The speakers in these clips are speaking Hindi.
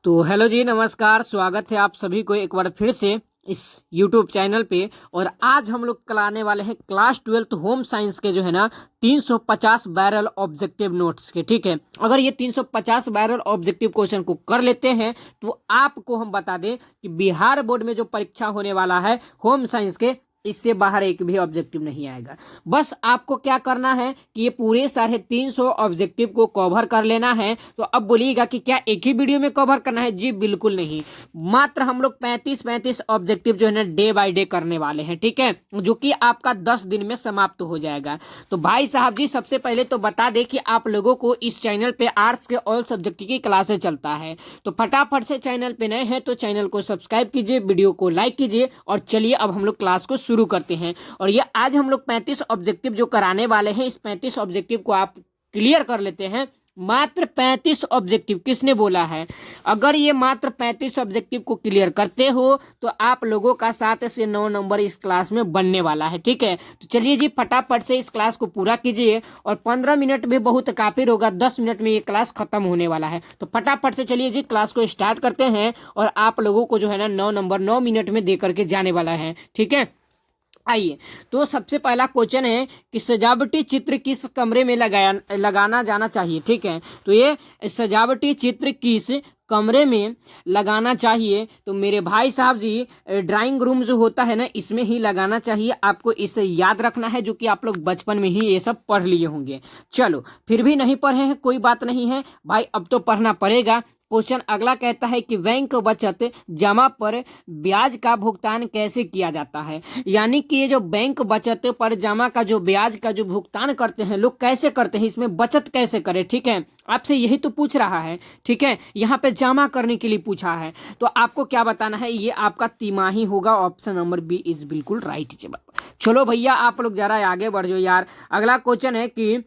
तो हेलो जी, नमस्कार। स्वागत है आप सभी को एक बार फिर से इस YouTube चैनल पे। और आज हम लोग कराने वाले हैं क्लास 12th होम साइंस के जो है ना 350 बैरल ऑब्जेक्टिव नोट्स के। ठीक है, अगर ये 350 बैरल ऑब्जेक्टिव क्वेश्चन को कर लेते हैं तो आपको हम बता दें कि बिहार बोर्ड में जो परीक्षा होने वाला है होम साइंस के, इससे बाहर एक भी ऑब्जेक्टिव नहीं आएगा। बस आपको क्या करना है कि ये पूरे साढ़े 300 ऑब्जेक्टिव को कवर कर लेना है। तो अब बोलिएगा कि क्या एक ही वीडियो में कवर करना है? जी बिल्कुल नहीं, मात्र हम लोग 35 ऑब्जेक्टिव जो है ना डे बाय डे करने वाले हैं। ठीक है, जो कि आपका 10 दिन में समाप्त हो जाएगा। तो भाई साहब जी, सबसे पहले तो बता दें कि आप लोगों को इस चैनल पे आर्ट्स के ऑल सब्जेक्ट की क्लासेस चलता है। तो फटाफट से चैनल पे नए हैं तो चैनल को सब्सक्राइब कीजिए, वीडियो को लाइक कीजिए और चलिए अब हम लोग क्लास को शुरू करते हैं। और ये आज हम लोग 35 ऑब्जेक्टिव जो कराने वाले हैं, इस 35 ऑब्जेक्टिव को आप क्लियर कर लेते हैं। मात्र 35 ऑब्जेक्टिव, किसने बोला है? अगर ये मात्र 35 ऑब्जेक्टिव को क्लियर करते हो तो आप लोगों का 7 से 9 नंबर इस क्लास में बनने वाला है। ठीक है, तो चलिए जी फटाफट से इस क्लास को पूरा कीजिए। और 15 मिनट भी बहुत काफी होगा, 10 मिनट में ये क्लास खत्म होने वाला है। तो फटाफट से चलिए जी क्लास को स्टार्ट करते हैं और आप लोगों को जो है ना 9 नंबर 9 मिनट में दे करके जाने वाला है। ठीक है, आइए। तो सबसे पहला क्वेश्चन है कि सजावटी चित्र किस कमरे में लगाना जाना चाहिए। ठीक है, तो ये सजावटी चित्र किस कमरे में लगाना चाहिए? तो मेरे भाई साहब जी, ड्राइंग रूम जो होता है ना, इसमें ही लगाना चाहिए। आपको इसे याद रखना है, जो कि आप लोग बचपन में ही ये सब पढ़ लिए होंगे। चलो, फिर भी नहीं पढ़े हैं कोई बात नहीं है भाई, अब तो पढ़ना पड़ेगा। क्वेश्चन अगला कहता है कि बैंक बचत जमा पर ब्याज का भुगतान कैसे किया जाता है? यानी कि ये जो बैंक बचत पर जमा का जो ब्याज का जो भुगतान करते हैं लोग, कैसे करते हैं, इसमें बचत कैसे करें? ठीक है, आपसे यही तो पूछ रहा है। ठीक है, यहाँ पे जमा करने के लिए पूछा है, तो आपको क्या बताना है? ये आपका तिमाही होगा। ऑप्शन नंबर बी इज बिल्कुल राइट जवाब। चलो भैया, आप लोग जरा आगे बढ़ जाओ यार। अगला क्वेश्चन है कि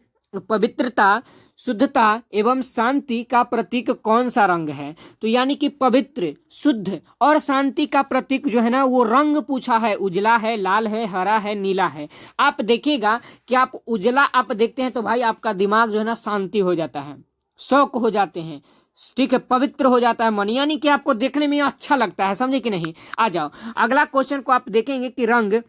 पवित्रता, शुद्धता एवं शांति का प्रतीक कौन सा रंग है? तो यानी कि पवित्र, शुद्ध और शांति का प्रतीक जो है ना, वो रंग पूछा है। उजला है, लाल है, हरा है, नीला है। आप देखिएगा कि आप उजला आप देखते हैं तो भाई आपका दिमाग जो है ना शांति हो जाता है, शौक हो जाते हैं। ठीक है, पवित्र हो जाता है मन, यानी कि आपको देखने में अच्छा लगता है। समझे कि नहीं? आ जाओ, अगला क्वेश्चन को आप देखेंगे कि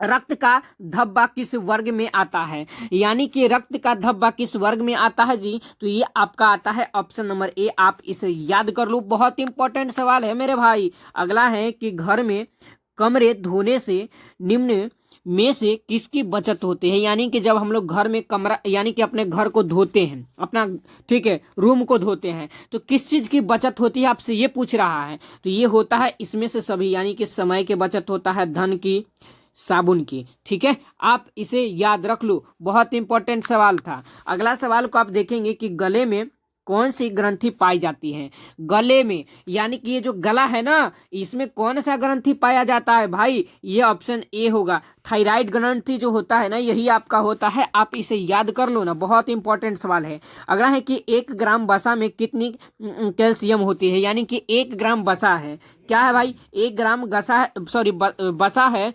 रक्त का धब्बा किस वर्ग में आता है? यानी कि रक्त का धब्बा किस वर्ग में आता है जी? तो ये आपका आता है ऑप्शन नंबर ए। आप इसे याद कर लो, बहुत इंपॉर्टेंट सवाल है मेरे भाई। अगला है कि घर में कमरे धोने से निम्न में से किसकी बचत होती है? यानी कि जब हम लोग घर में कमरा यानी कि अपने घर को धोते हैं, अपना ठीक है रूम को धोते हैं, तो किस चीज की बचत होती है, आपसे ये पूछ रहा है। तो ये होता है इसमें से सभी, यानी कि समय की बचत होता है, धन की, साबुन की। ठीक है, आप इसे याद रख लो, बहुत इंपॉर्टेंट सवाल था। अगला सवाल को आप देखेंगे कि गले में कौन सी ग्रंथि पाई जाती है? गले में, यानी कि ये जो गला है ना, इसमें कौन सा ग्रंथि पाया जाता है भाई? ये ऑप्शन ए होगा, थायराइड ग्रंथि जो होता है ना, यही आपका होता है। आप इसे याद कर लो ना, बहुत इंपॉर्टेंट सवाल है। अगला है कि 1 ग्राम वसा में कितनी कैल्शियम होती है? यानी कि 1 ग्राम वसा है, क्या है भाई? 1 ग्राम वसा है,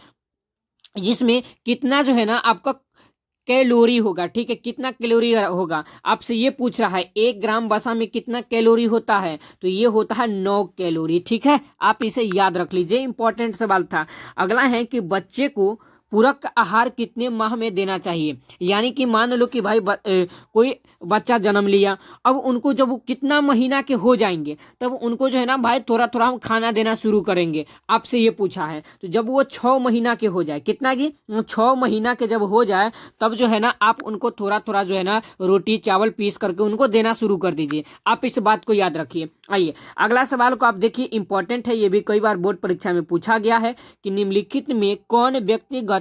जिसमें कितना जो है ना आपका कैलोरी होगा। ठीक है, कितना कैलोरी होगा, आपसे ये पूछ रहा है। 1 ग्राम वसा में कितना कैलोरी होता है? तो ये होता है 9 कैलोरी। ठीक है, आप इसे याद रख लीजिए, इंपॉर्टेंट सवाल था। अगला है कि बच्चे को पूरक आहार कितने माह में देना चाहिए? यानी कि मान लो कि भाई कोई बच्चा जन्म लिया, अब उनको जब वो कितना महीना के हो जाएंगे तब उनको जो है ना भाई थोड़ा थोड़ा हम खाना देना शुरू करेंगे। आपसे ये पूछा है। तो जब वो 6 महीना के हो जाए, कितना की 6 महीना के जब हो जाए, तब जो है ना आप उनको थोड़ा थोड़ा जो है ना रोटी चावल पीस करके उनको देना शुरू कर दीजिए। आप इस बात को याद रखिए। आइए अगला सवाल को आप देखिए, इंपॉर्टेंट है, ये भी कई बार बोर्ड परीक्षा में पूछा गया है कि निम्नलिखित में कौन व्यक्तिगत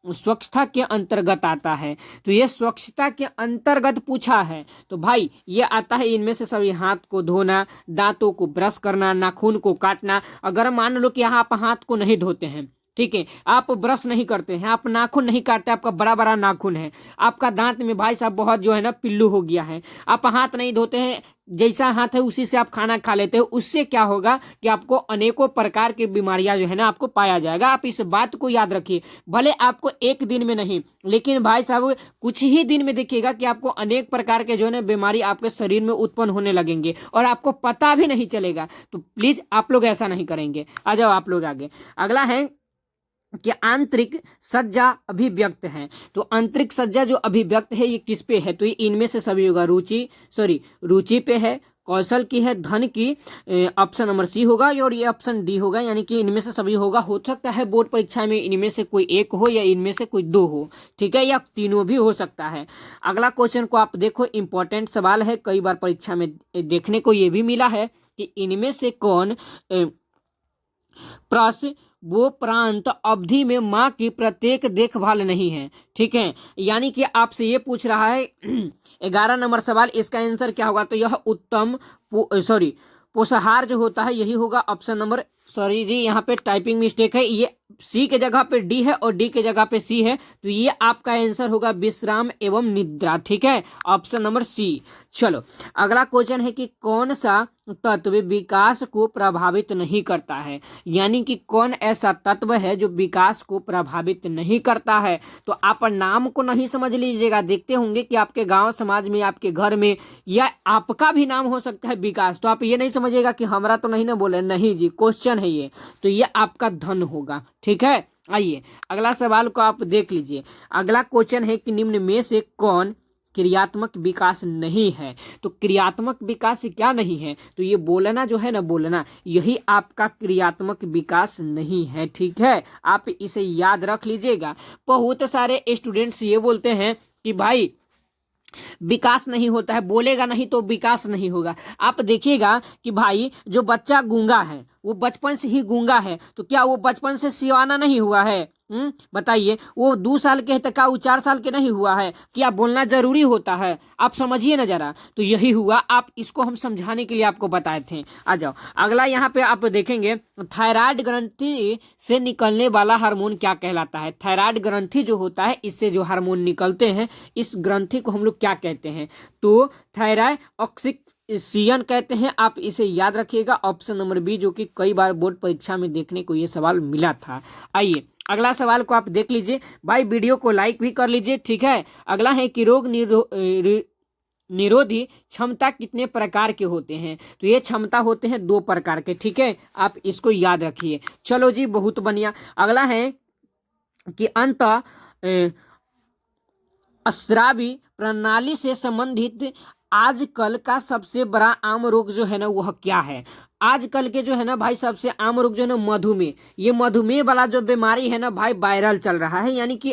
स्वच्छता के अंतर्गत आता है? तो ये स्वच्छता के अंतर्गत पूछा है। तो भाई ये आता है इनमें से सभी, हाथ को धोना, दांतों को ब्रश करना, नाखून को काटना। अगर मान लो कि यहाँ आप हाथ को नहीं धोते हैं, ठीक है, आप ब्रश नहीं करते हैं, आप नाखून नहीं काटते, आपका बड़ा बड़ा नाखून है, आपका दांत में भाई साहब बहुत जो है ना पिल्लू हो गया है, आप हाथ नहीं धोते हैं, जैसा हाथ है उसी से आप खाना खा लेते हो, उससे क्या होगा कि आपको अनेकों प्रकार की बीमारियां जो है ना आपको पाया जाएगा। आप इस बात को याद रखिए, भले आपको एक दिन में नहीं, लेकिन भाई साहब कुछ ही दिन में देखिएगा कि आपको अनेक प्रकार के जो है ना बीमारी आपके शरीर में उत्पन्न होने लगेंगे और आपको पता भी नहीं चलेगा। तो प्लीज आप लोग ऐसा नहीं करेंगे। आ जाओ आप लोग आगे। अगला है कि आंतरिक सज्जा अभिव्यक्त है। तो आंतरिक सज्जा जो अभिव्यक्त है ये किस पे है? तो ये इनमें से सभी होगा। रुचि पे है, कौशल की है, धन की, ऑप्शन नंबर सी होगा, और ये ऑप्शन डी होगा, यानी कि इनमें से सभी होगा। हो सकता है बोर्ड परीक्षा में इनमें से कोई एक हो या इनमें से कोई दो हो, ठीक है, या तीनों भी हो सकता है। अगला क्वेश्चन को आप देखो, इंपॉर्टेंट सवाल है, कई बार परीक्षा में देखने को ये भी मिला है कि इनमें से कौन प्रश्न वो प्रांत अवधि में माँ की प्रत्येक देखभाल नहीं है। ठीक है, यानी कि आपसे ये पूछ रहा है 11 नंबर सवाल, इसका आंसर क्या होगा? तो यह उत्तम पोषाहार जो होता है यही होगा ऑप्शन नंबर, सॉरी जी यहाँ पे टाइपिंग मिस्टेक है, ये सी के जगह पे डी है और डी के जगह पे सी है, तो ये आपका आंसर होगा विश्राम एवं निद्रा। ठीक है, ऑप्शन नंबर सी। चलो अगला क्वेश्चन है कि कौन सा तत्व विकास को प्रभावित नहीं करता है, यानी कि कौन ऐसा तत्व है जो विकास को प्रभावित नहीं करता है? तो आप नाम को नहीं समझ लीजिएगा, देखते होंगे कि आपके गांव समाज में, आपके घर में, या आपका भी नाम हो सकता है विकास, तो आप ये नहीं समझिएगा कि हमारा तो नहीं ना बोले, नहीं जी, क्वेश्चन है ये, तो ये आपका धन होगा। ठीक है, आइए अगला सवाल को आप देख लीजिए। अगला क्वेश्चन है कि निम्न में से कौन क्रियात्मक विकास नहीं है? तो क्रियात्मक विकास क्या नहीं है? तो ये बोलना जो है ना, बोलना, यही आपका क्रियात्मक विकास नहीं है। ठीक है, आप इसे याद रख लीजिएगा। बहुत सारे स्टूडेंट्स ये बोलते हैं कि भाई विकास नहीं होता है, बोलेगा नहीं तो विकास नहीं होगा। आप देखिएगा कि भाई जो बच्चा गूंगा है वो बचपन से ही गूंगा है, तो क्या वो बचपन से सिवाना नहीं हुआ है? बताइए, वो 2 साल के है तो क्या वो 4 साल के नहीं हुआ है? क्या बोलना जरूरी होता है? आप समझिए ना जरा, तो यही हुआ। आप इसको हम समझाने के लिए आपको बताए थे। आ जाओ अगला, यहाँ पे आप देखेंगे थायराइड ग्रंथि से निकलने वाला हार्मोन क्या कहलाता है? थायराइड ग्रंथि जो होता है, इससे जो हार्मोन निकलते हैं, इस ग्रंथि को हम लोग क्या कहते हैं? तो थायराइड ऑक्सीसियन कहते हैं। आप इसे याद रखिएगा, ऑप्शन नंबर बी, जो कि कई बार बोर्ड परीक्षा में देखने को ये सवाल मिला था। आइए अगला सवाल को आप देख लीजिए। भाई वीडियो को लाइक भी कर लीजिए। ठीक है, अगला है कि रोग निरोधी क्षमता कितने प्रकार के होते हैं? तो ये क्षमता होते हैं 2 प्रकार के। ठीक है, आप इसको याद रखिए। चलो जी, बहुत बढ़िया। अगला है कि अंत अस्रावी प्रणाली से संबंधित आजकल का सबसे बड़ा आम रोग जो है ना, वह क्या है? आजकल के जो है ना भाई, सबसे आम रोग जो है ना मधुमेह। ये मधुमेह वाला जो बीमारी है ना भाई, वायरल चल रहा है, यानी कि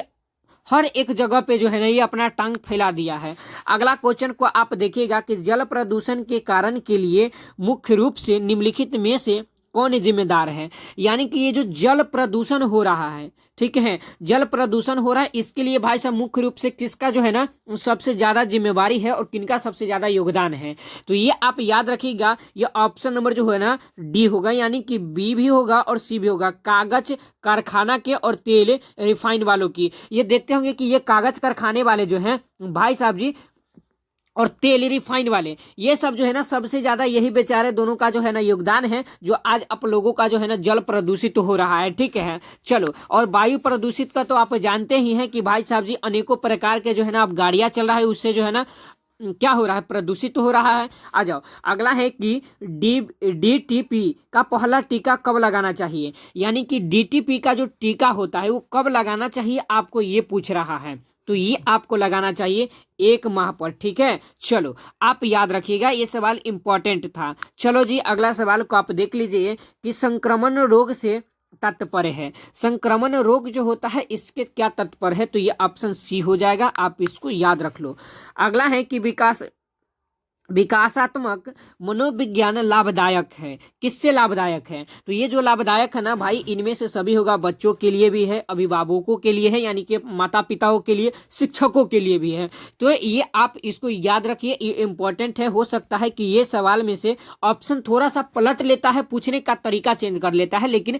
हर एक जगह पे जो है ना ये अपना टांग फैला दिया है। अगला क्वेश्चन को आप देखिएगा कि जल प्रदूषण के कारण के लिए मुख्य रूप से निम्नलिखित में से कौन जिम्मेदार है? यानी कि ये जो जल प्रदूषण हो रहा है, ठीक है, जल प्रदूषण हो रहा है, इसके लिए भाई साहब मुख्य रूप से किसका जो है ना सबसे ज्यादा जिम्मेवारी है और किनका सबसे ज्यादा योगदान है? तो ये आप याद रखिएगा, ये ऑप्शन नंबर जो है ना डी होगा, यानी कि बी भी होगा और सी भी होगा। कागज कारखाना के और तेल रिफाइंड वालों की। ये देखते होंगे कि ये कागज कारखाने वाले जो हैं भाई साहब जी, और तेल रिफाइन वाले, ये सब जो है ना सबसे ज्यादा यही बेचारे दोनों का जो है ना योगदान है, जो आज आप लोगों का जो है ना जल प्रदूषित हो रहा है। ठीक है, चलो, और वायु प्रदूषित का तो आप जानते ही हैं कि भाई साहब जी अनेकों प्रकार के जो है ना अब गाड़ियां चल रहा है, उससे जो है ना क्या हो रहा है, प्रदूषित हो रहा है। आ जाओ अगला है कि DTP का पहला टीका कब लगाना चाहिए? यानी कि DTP का जो टीका होता है वो कब लगाना चाहिए, आपको ये पूछ रहा है। तो ये आपको लगाना चाहिए 1 माह पर। ठीक है, चलो आप याद रखिएगा, ये सवाल इंपॉर्टेंट था। चलो जी अगला सवाल को आप देख लीजिए कि संक्रमण रोग से तात्पर्य है। संक्रमण रोग जो होता है इसके क्या तात्पर्य है? तो ये ऑप्शन सी हो जाएगा, आप इसको याद रख लो। अगला है कि विकासात्मक मनोविज्ञान लाभदायक है। किससे लाभदायक है? तो ये जो लाभदायक है ना भाई, इनमें से सभी होगा, बच्चों के लिए भी है, अभिभावकों के लिए है, यानी कि माता पिताओं के लिए, शिक्षकों के लिए भी है। तो ये आप इसको याद रखिए, ये इंपॉर्टेंट है। हो सकता है कि ये सवाल में से ऑप्शन थोड़ा सा पलट लेता है, पूछने का तरीका चेंज कर लेता है, लेकिन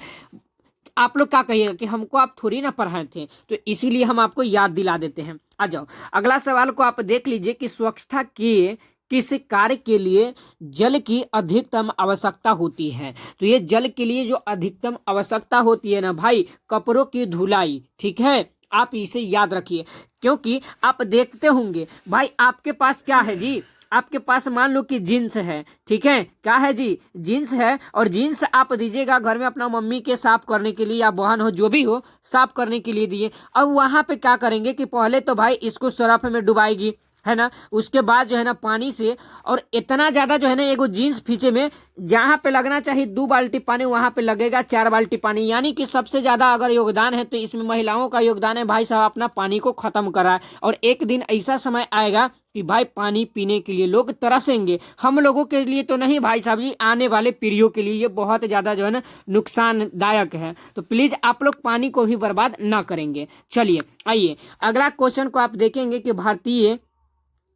आप लोग क्या कहिएगा कि हमको आप थोड़ी ना पढ़ाए थे, तो इसीलिए हम आपको याद दिला देते हैं। आ जाओ अगला सवाल को आप देख लीजिए कि स्वच्छता के किस कार्य के लिए जल की अधिकतम आवश्यकता होती है। तो ये जल के लिए जो अधिकतम आवश्यकता होती है ना भाई, कपड़ों की धुलाई, ठीक है, आप इसे याद रखिए। क्योंकि आप देखते होंगे भाई, आपके पास क्या है जी, आपके पास मान लो कि जीन्स है, ठीक है, क्या है जी, जीन्स है, और जीन्स आप दीजिएगा घर में अपना मम्मी के साफ करने के लिए या बहन हो जो भी हो साफ करने के लिए दिए। अब वहां पे क्या करेंगे कि पहले तो भाई इसको सरफ में डुबाएगी, है ना, उसके बाद जो है ना पानी से, और इतना ज्यादा जो है ना एगो जीन्स फीचे में जहां पे लगना चाहिए 2 बाल्टी पानी वहां पे लगेगा 4 बाल्टी पानी। यानी कि सबसे ज्यादा अगर योगदान है तो इसमें महिलाओं का योगदान है भाई साहब, अपना पानी को खत्म करा। और एक दिन ऐसा समय आएगा कि भाई पानी पीने के लिए लोग तरसेंगे। हम लोगों के लिए तो नहीं भाई साहब जी, आने वाले पीढ़ियों के लिए ये बहुत ज्यादा जो है ना नुकसानदायक है। तो प्लीज आप लोग पानी को भी बर्बाद ना करेंगे। चलिए आइए अगला क्वेश्चन को आप देखेंगे कि भारतीय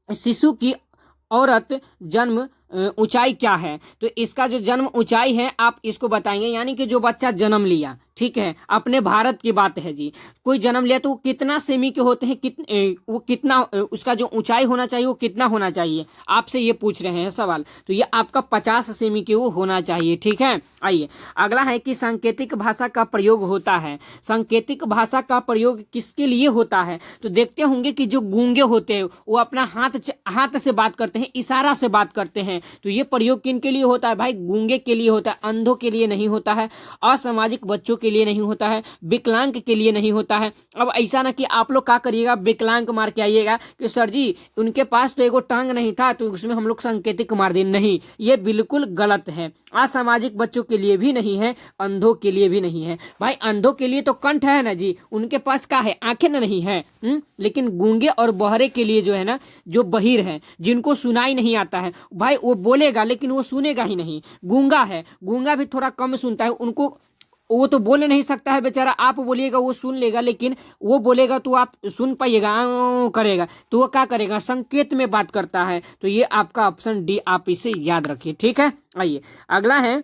शिशु की औरत जन्म ऊंचाई क्या है। तो इसका जो जन्म ऊंचाई है आप इसको बताएंगे, यानी कि जो बच्चा जन्म लिया, ठीक है, अपने भारत की बात है जी, कोई जन्म लिया तो वो कितना सेमी के होते हैं, वो कितना उसका जो ऊंचाई होना चाहिए वो कितना होना चाहिए, आपसे ये पूछ रहे हैं सवाल। तो ये आपका 50 सेमी के वो होना चाहिए, ठीक है। आइए अगला है कि सांकेतिक भाषा का प्रयोग होता है। सांकेतिक भाषा का प्रयोग किसके लिए होता है। तो देखते होंगे कि जो गूंगे होते हैं वो अपना हाथ से बात करते हैं, इशारा से बात करते हैं। तो ये प्रयोग किन के लिए होता है भाई, गूंगे के लिए होता है, अंधों के लिए नहीं होता है, असामाजिक बच्चों के लिए नहीं होता है, विकलांग के लिए नहीं होता है। अब ऐसा ना कि आप लोग क्या करिएगा, विकलांग मार के आइएगा कि सर जी उनके पास तो एगो टांग नहीं था तो उसमें हम लोग सांकेतिक मार दें, नहीं, ये बिल्कुल गलत है। असामाजिक बच्चों के लिए भी नहीं है, अंधों के लिए भी नहीं है। भाई अंधों के लिए तो कंठ है ना जी, उनके पास क्या है, आंखें नहीं है। लेकिन गूंगे और बहरे के लिए जो है ना, जो बहिर है, जिनको सुनाई नहीं आता है, भाई वो बोलेगा लेकिन वो सुनेगा ही नहीं। गूंगा है, गूंगा भी थोड़ा कम सुनता है, उनको वो तो बोल नहीं सकता है बेचारा, आप बोलिएगा वो सुन लेगा, लेकिन वो बोलेगा तो आप सुन पाइएगा, करेगा तो वो क्या करेगा, संकेत में बात करता है। तो ये आपका ऑप्शन डी, आप इसे याद रखिए, ठीक है। आइए अगला है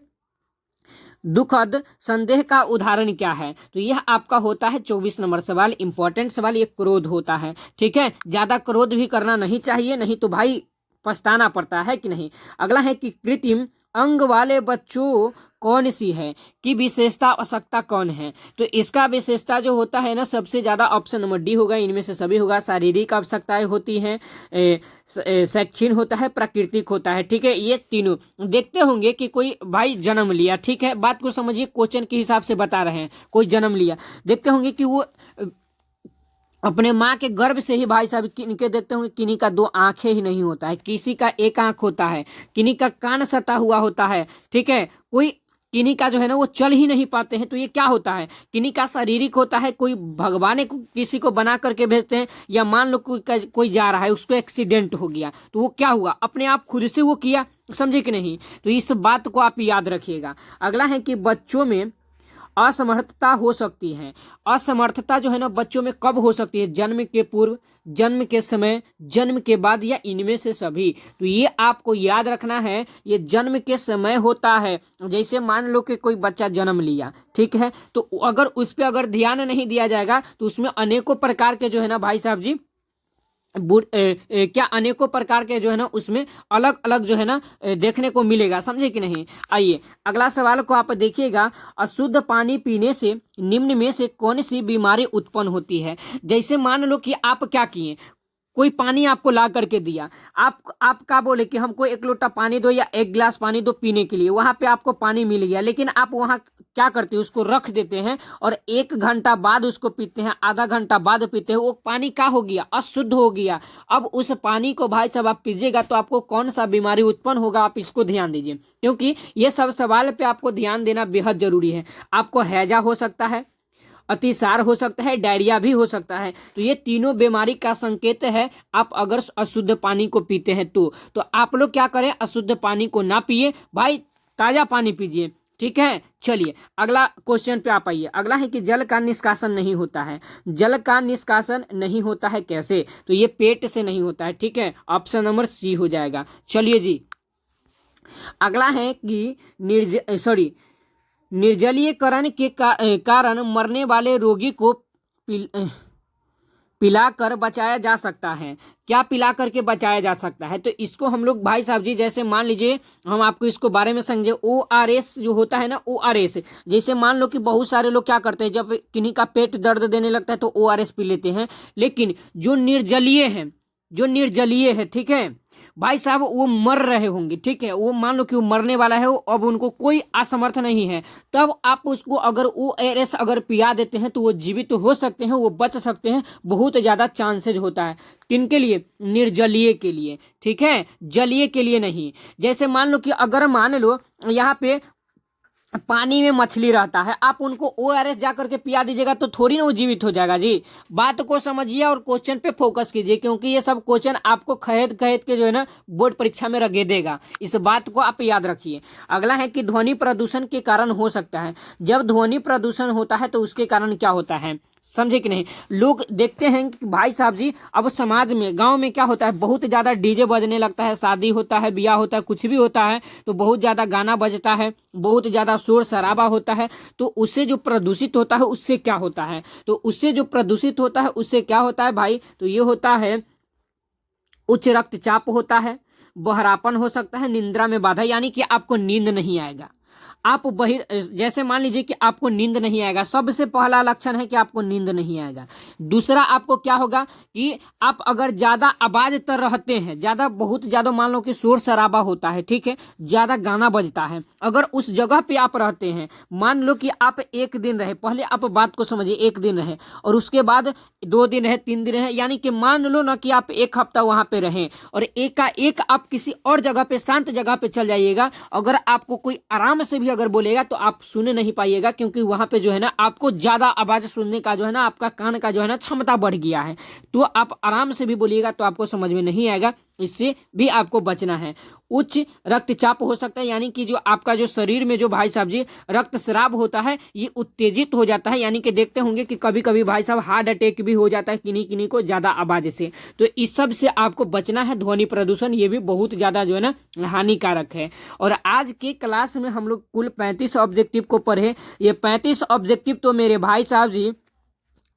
दुखद संदेह का उदाहरण क्या है। तो यह आपका होता है 24 नंबर सवाल, इंपॉर्टेंट सवाल। ये क्रोध होता है, ठीक है, ज्यादा क्रोध भी करना नहीं चाहिए, नहीं तो भाई पछताना पड़ता है कि नहीं। अगला है कि कृत्रिम अंग वाले बच्चों कौन सी है, की विशेषता आवश्यकता कौन है। तो इसका विशेषता जो होता है ना, सबसे ज्यादा ऑप्शन नंबर डी होगा, इनमें से सभी होगा। शारीरिक आवश्यकताएं होती हैं, शैक्षिक होता है, प्राकृतिक होता है, ठीक है। ये तीनों देखते होंगे कि कोई भाई जन्म लिया, ठीक है, बात को समझिए, क्वेश्चन के हिसाब से बता रहे हैं, कोई जन्म लिया, देखते होंगे कि वो अपने माँ के गर्भ से ही भाई साहब किनके देखते होंगे, किन्हीं का 2 आंखें ही नहीं होता है, किसी का 1 आंख होता है, किन्हीं का कान सटा हुआ होता है, ठीक है, कोई किन्हीं का जो है ना वो चल ही नहीं पाते हैं। तो ये क्या होता है, किन्हीं का शारीरिक होता है, कोई भगवान को किसी को बना करके भेजते हैं, या मान लो कोई जा रहा है उसको एक्सीडेंट हो गया तो वो क्या हुआ, अपने आप खुद से वो किया, समझे कि नहीं। तो इस बात को आप याद रखिएगा। अगला है कि बच्चों में असमर्थता हो सकती है। असमर्थता जो है ना बच्चों में कब हो सकती है, जन्म के पूर्व, जन्म के समय, जन्म के बाद, या इनमें से सभी। तो ये आपको याद रखना है, ये जन्म के समय होता है। जैसे मान लो कि कोई बच्चा जन्म लिया, ठीक है, तो अगर उस पर अगर ध्यान नहीं दिया जाएगा तो उसमें अनेकों प्रकार के जो है ना भाई साहब जी क्या अनेकों प्रकार के जो है ना उसमें अलग अलग जो है ना देखने को मिलेगा, समझे कि नहीं। आइए अगला सवाल को आप देखिएगा, अशुद्ध पानी पीने से निम्न में से कौन सी बीमारी उत्पन्न होती है। जैसे मान लो कि आप क्या किए, कोई पानी आपको ला करके दिया, आप क्या बोले कि हमको 1 लोटा पानी दो या 1 गिलास पानी दो पीने के लिए, वहां पे आपको पानी मिल गया, लेकिन आप वहां क्या करते हैं, उसको रख देते हैं और 1 घंटा बाद उसको पीते हैं, आधा घंटा बाद पीते हैं, वो पानी क्या हो गया, अशुद्ध हो गया। अब उस पानी को भाई साहब आप पीजिएगा तो आपको कौन सा बीमारी उत्पन्न होगा, आप इसको ध्यान दीजिए, क्योंकि ये सब सवाल पे आपको ध्यान देना बेहद जरूरी है। आपको हैजा हो सकता है, अतिसार हो सकता है, डायरिया भी हो सकता है। तो ये तीनों बीमारी का संकेत है आप अगर अशुद्ध पानी को पीते हैं तो आप लोग क्या करें, अशुद्ध पानी को ना पिए भाई, ताजा पानी पीजिए, ठीक है। चलिए अगला क्वेश्चन पे आप आइए। अगला है कि जल का निष्कासन नहीं होता है। जल का निष्कासन नहीं होता है कैसे, तो ये पेट से नहीं होता है, ठीक है, ऑप्शन नंबर सी हो जाएगा। चलिए जी अगला है कि निर्जलीकरण के कारण मरने वाले रोगी को पिलाकर बचाया जा सकता है। क्या पिला करके बचाया जा सकता है? तो इसको हम लोग भाई साहब जी, जैसे मान लीजिए हम आपको इसको बारे में समझे, ORS जो होता है ना, ORS, जैसे मान लो कि बहुत सारे लोग क्या करते हैं, जब किन्हीं का पेट दर्द देने लगता है तो ORS पी लेते हैं। लेकिन जो निर्जलीय है, ठीक है भाई साहब, वो मर रहे होंगे, ठीक है, वो मान लो कि वो मरने वाला है, अब उनको कोई असमर्थ नहीं है, तब आप उसको अगर ORS अगर पिया देते हैं तो वो जीवित तो हो सकते हैं, वो बच सकते हैं, बहुत ज्यादा चांसेज होता है। किनके लिए? निर्जलीय के लिए, ठीक है, जलीय के लिए नहीं। जैसे मान लो कि अगर मान लो यहाँ पे पानी में मछली रहता है, आप उनको ORS जा करके पिया दीजिएगा तो थोड़ी ना वो जीवित हो जाएगा जी। बात को समझिए और क्वेश्चन पे फोकस कीजिए, क्योंकि ये सब क्वेश्चन आपको खहेद के जो है ना बोर्ड परीक्षा में रगे देगा। इस बात को आप याद रखिए। अगला है कि ध्वनि प्रदूषण के कारण हो सकता है। जब ध्वनि प्रदूषण होता है तो उसके कारण क्या होता है, समझे कि नहीं? लोग देखते हैं कि भाई साहब जी, अब समाज में, गांव में क्या होता है, बहुत ज्यादा डीजे बजने लगता है, शादी होता है, ब्याह होता है, कुछ भी होता है तो बहुत ज्यादा गाना बजता है, बहुत ज्यादा शोर शराबा होता है। तो उससे जो प्रदूषित होता है उससे क्या होता है, तो उससे जो प्रदूषित होता है उससे क्या होता है भाई, तो ये होता है उच्च रक्तचाप होता है, बहरापन हो सकता है, निंद्रा में बाधा, यानी कि आपको नींद नहीं आएगा। आप जैसे मान लीजिए कि आपको नींद नहीं आएगा, सबसे पहला लक्षण है कि आपको नींद नहीं आएगा। दूसरा आपको क्या होगा कि आप अगर ज्यादा आवाज तर रहते हैं, ज्यादा बहुत ज्यादा मान लो कि शोर शराबा होता है, ठीक है, ज्यादा गाना बजता है, अगर उस जगह पे आप रहते हैं, मान लो कि आप एक दिन रहे, पहले आप बात को समझिए, एक दिन रहे और उसके बाद 2 दिन रहे, 3 दिन रहे, यानी कि मान लो ना कि आप 1 हफ्ता वहां पे रहें और एक आप किसी और जगह पे, शांत जगह पे चल जाइएगा, अगर आपको कोई आराम से भी अगर बोलेगा तो आप सुन नहीं पाइएगा, क्योंकि वहां पे जो है ना आपको ज्यादा आवाज सुनने का जो है ना, आपका कान का जो है ना क्षमता बढ़ गया है, तो आप आराम से भी बोलिएगा तो आपको समझ में नहीं आएगा। इससे भी आपको बचना है। उच्च रक्तचाप हो सकता है, यानी कि जो आपका जो शरीर में जो भाई साहब जी रक्तस्राव होता है ये उत्तेजित हो जाता है, यानी कि देखते होंगे कि कभी कभी भाई साहब हार्ट अटैक भी हो जाता है किन्हीं किन्हीं को ज्यादा आवाज से। तो इस सब से आपको बचना है। ध्वनि प्रदूषण ये भी बहुत ज्यादा जो है ना हानिकारक है। और आज के क्लास में हम लोग कुल 35 ऑब्जेक्टिव को पढ़े। ये 35 ऑब्जेक्टिव तो मेरे भाई साहब जी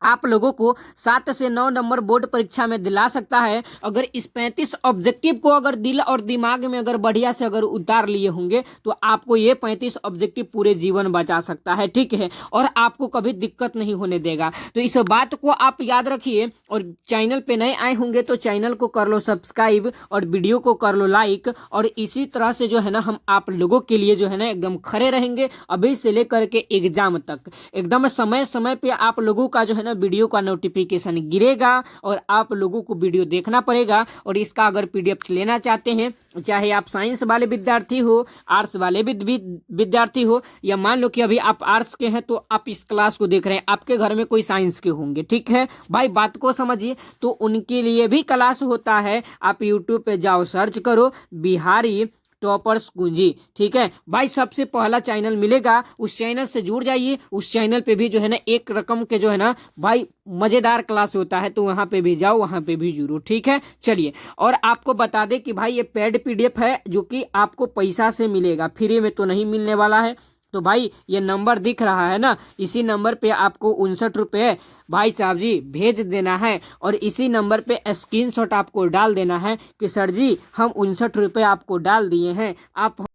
आप लोगों को 7 से 9 नंबर बोर्ड परीक्षा में दिला सकता है। अगर इस 35 ऑब्जेक्टिव को अगर दिल और दिमाग में अगर बढ़िया से अगर उतार लिए होंगे तो आपको ये 35 ऑब्जेक्टिव पूरे जीवन बचा सकता है, ठीक है, और आपको कभी दिक्कत नहीं होने देगा। तो इस बात को आप याद रखिए। और चैनल पे नए आए होंगे तो चैनल को कर लो सब्सक्राइब और वीडियो को कर लो लाइक। और इसी तरह से जो है ना हम आप लोगों के लिए जो है ना एकदम खड़े रहेंगे, अभी से लेकर के एग्जाम तक। एकदम समय समय पे आप लोगों का जो है ना वीडियो का नोटिफिकेशन गिरेगा और आप लोगों को वीडियो देखना पड़ेगा। और इसका अगर PDF लेना चाहते हैं, चाहे आप साइंस वाले विद्यार्थी हो, आर्ट्स वाले विद्यार्थी हो, या मान लो कि अभी आप आर्ट्स के हैं तो आप इस क्लास को देख रहे हैं, आपके घर में कोई साइंस के होंगे, ठीक है भाई, बात को समझिए। तो उनके लिए भी क्लास होता है। आप यूट्यूब पे जाओ, सर्च करो बिहारी टॉपर्स कुंजी, ठीक है भाई, सबसे पहला चैनल मिलेगा, उस चैनल से जुड़ जाइए। उस चैनल पे भी जो है ना एक रकम के जो है ना भाई मजेदार क्लास होता है, तो वहां पे भी जाओ, वहां पे भी जुड़ो, ठीक है। चलिए, और आपको बता दें कि भाई ये पेड PDF है जो कि आपको पैसा से मिलेगा, फ्री में तो नहीं मिलने वाला है। तो भाई ये नंबर दिख रहा है ना, इसी नंबर पे आपको 59 रुपये भाई साहब जी भेज देना है। और इसी नंबर पे स्क्रीनशॉट आपको डाल देना है कि सर जी हम 59 रुपये आपको डाल दिए हैं, आप